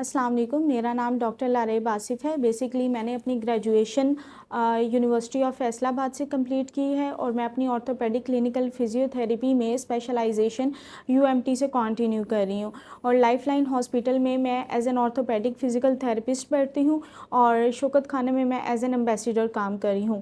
अस्सलाम वालेकुम। मेरा नाम डॉक्टर लारेब आसिफ़ है। बेसिकली मैंने अपनी ग्रेजुएशन यूनिवर्सिटी ऑफ फैसलाबाद से कंप्लीट की है और मैं अपनी ऑर्थोपेडिक क्लिनिकल फिजियोथेरेपी में स्पेशलाइजेशन यूएमटी से कंटिन्यू कर रही हूँ और लाइफलाइन हॉस्पिटल में मैं as an orthopaedic physical therapist बैठती हूँ और शौकत खाना में मैं एज एन एम्बेसडर काम कर रही हूँ।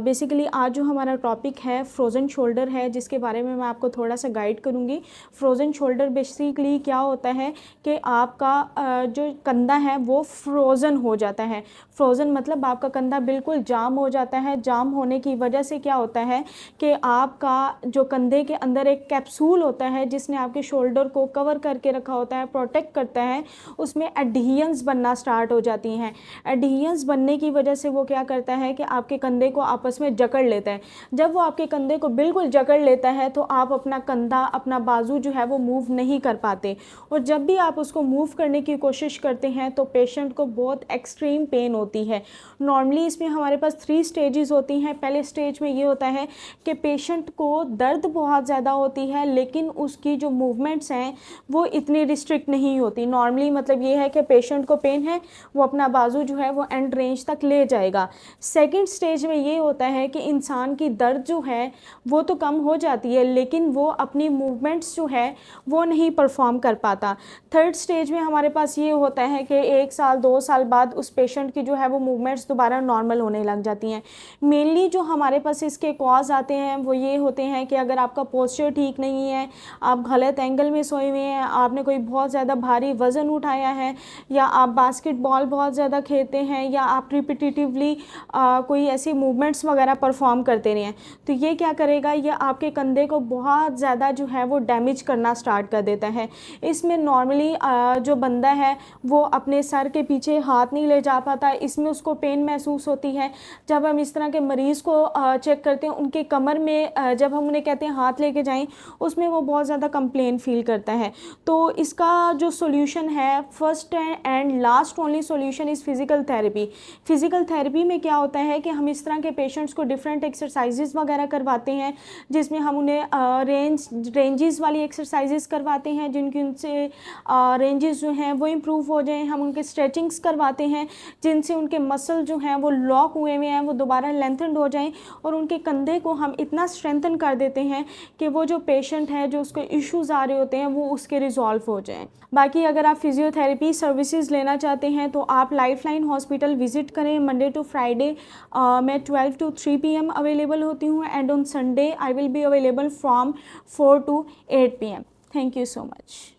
बेसिकली आज जो हमारा टॉपिक है फ्रोज़न शोल्डर है, जिसके बारे में मैं आपको थोड़ा सा गाइड करूँगी। फ्रोज़न शोल्डर बेसिकली क्या होता है कि आपका जो कंधा है वो फ्रोज़न हो जाता है। फ्रोज़न मतलब आपका कंधा बिल्कुल जाम हो जाता है। जाम होने की वजह से क्या होता है कि आपका जो कंधे के अंदर एक कैप्सूल होता है जिसने आपके शोल्डर को कवर करके रखा होता है, प्रोटेक्ट करता है, उसमें एडहेरेंस बनना स्टार्ट हो जाती हैं। एडहेरेंस बनने की वजह से वो क्या करता है कि आपके कंधे को आपस में जकड़ लेता है। जब वो आपके कंधे को बिल्कुल जकड़ लेता है तो आप अपना कंधा, अपना बाजू जो है वो मूव नहीं कर पाते और जब भी आप उसको मूव करने की कोशिश करते हैं तो पेशेंट को बहुत एक्सट्रीम पेन होती है। नॉर्मली इसमें हमारे पास 3 स्टेजेस होती हैं। पहले स्टेज में ये होता है कि पेशेंट को दर्द बहुत ज़्यादा होती है लेकिन उसकी जो मूवमेंट्स हैं वो इतनी रिस्ट्रिक्ट नहीं होती। नॉर्मली मतलब ये है कि पेशेंट को पेन है, वो अपना बाजू जो है वो एंड रेंज तक ले जाएगा। सेकेंड स्टेज में ये होता है कि इंसान की दर्द जो है वो तो कम हो जाती है लेकिन वो अपनी मूवमेंट्स जो है वो नहीं परफॉर्म कर पाता। थर्ड स्टेज में हमारे पास ये होता है कि 1 साल 2 साल बाद उस पेशेंट की जो है वो मूवमेंट्स दोबारा नॉर्मल होने लग जाती हैं। मेनली जो हमारे पास इसके कॉज आते हैं वो ये होते हैं कि अगर आपका पोस्चर ठीक नहीं है, आप गलत एंगल में सोए हुए हैं, आपने कोई बहुत ज़्यादा भारी वज़न उठाया है, या आप बास्केटबॉल बहुत ज़्यादा खेलते हैं, या आप रिपीटिटिवली कोई ऐसी मूवमेंट्स वगैरह परफॉर्म करते रहे हैं, तो ये क्या करेगा, ये आपके कंधे को बहुत ज़्यादा जो है वो डैमेज करना स्टार्ट कर देता है। इसमें नॉर्मली जो बंदा है वो अपने सर के पीछे हाथ नहीं ले जा पाता, इसमें उसको पेन महसूस होती है। जब हम इस तरह के मरीज़ को चेक करते हैं उनके कमर में जब हम उन्हें कहते हैं हाथ लेके जाएं, उसमें वो बहुत ज़्यादा कंप्लेन फील करता है। तो इसका जो सोल्यूशन है, first and last only solution is physical therapy. Physical therapy में क्या होता है कि हम इस तरह के पेशेंट्स को डिफरेंट एक्सरसाइजेस वगैरह करवाते हैं जिसमें हम उन्हें रेंजेस वाली एक्सरसाइजेस करवाते हैं जिनकी उनसे रेंजेस जो हैं वो इम्प्रूव हो जाएं। हम उनके स्ट्रेचिंग्स करवाते हैं जिनसे उनके मसल जो हैं वो लॉक हुए हुए हैं वो दोबारा लेंथनड हो जाएं और उनके कंधे को हम इतना स्ट्रेंथन कर देते हैं कि वो जो पेशेंट है जो उसको इश्यूज़ आ रहे होते हैं वो उसके रिजॉल्व हो जाएं। बाकी अगर आप फिजियोथेरेपी सर्विसेज लेना चाहते हैं तो आप लाइफलाइन हॉस्पिटल विज़िट करें। मंडे टू फ्राइडे मैं 12 to 3 PM अवेलेबल होती हूँ and on Sunday I will be available from 4 to 8 PM। Thank you so much.